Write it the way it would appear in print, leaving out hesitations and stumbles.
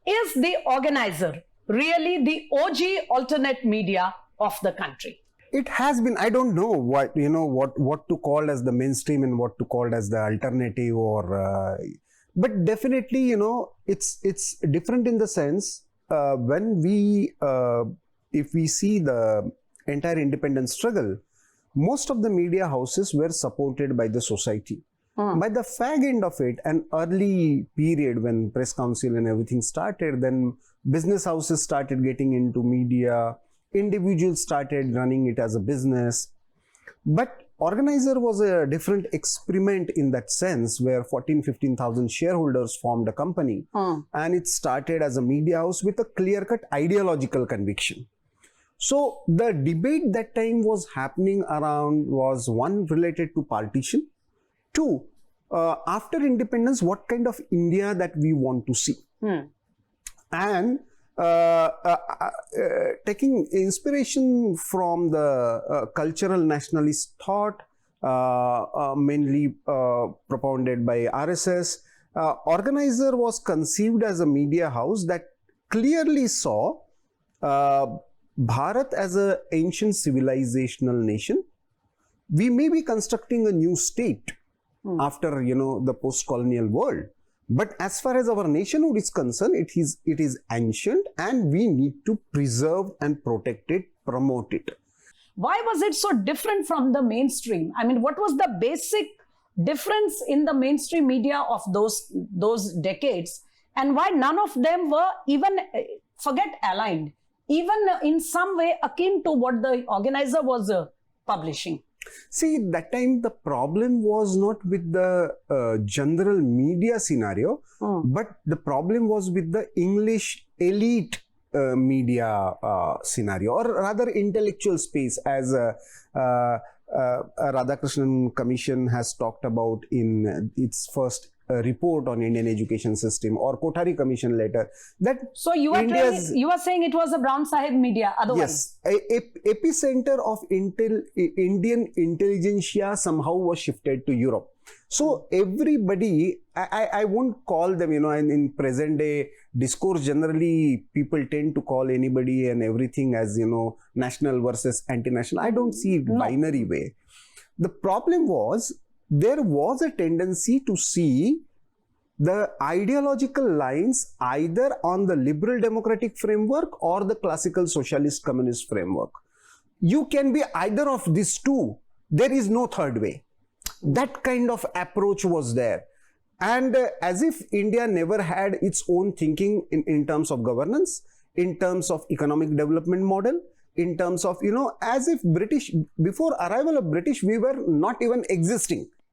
is the organizer really the OG alternate media of the country? It has been, I don't know what to call as the mainstream and what to call as the alternative, or but definitely, it's different in the sense when if we see the entire independence struggle, most of the media houses were supported by the society. By the fag end of it, an early period when press council and everything started, then business houses started getting into media, individuals started running it as a business. But organizer was a different experiment in that sense, where 15,000 shareholders formed a company, and it started as a media house with a clear-cut ideological conviction. So the debate that time was happening around was, one, related to partition, two, after independence, what kind of India that we want to see. And taking inspiration from the cultural nationalist thought, mainly propounded by RSS, organizer was conceived as a media house that clearly saw Bharat as an ancient civilizational nation. We may be constructing a new state after, the post-colonial world. But as far as our nationhood is concerned, it is ancient, and we need to preserve and protect it, promote it. Why was it so different from the mainstream? I mean, what was the basic difference in the mainstream media of those decades, and why none of them were even, forget aligned, even in some way akin to what the organizer was publishing? See, that time the problem was not with the general media scenario, but the problem was with the English elite media scenario, or rather intellectual space, as Radhakrishnan Commission has talked about in its first report on Indian education system, or Kothari Commission later. So you are saying it was a Brown Sahib media otherwise? Yes, epicenter of Indian intelligentsia somehow was shifted to Europe. So everybody, I won't call them, in present day discourse, generally people tend to call anybody and everything as, national versus anti-national. I don't see it binary way. The problem was, there was a tendency to see the ideological lines either on the liberal democratic framework or the classical socialist communist framework. You can be either of these two. There is no third way. That kind of approach was there. And as if India never had its own thinking in terms of governance, in terms of economic development model, in terms of, as if before arrival of British, we were not even existing.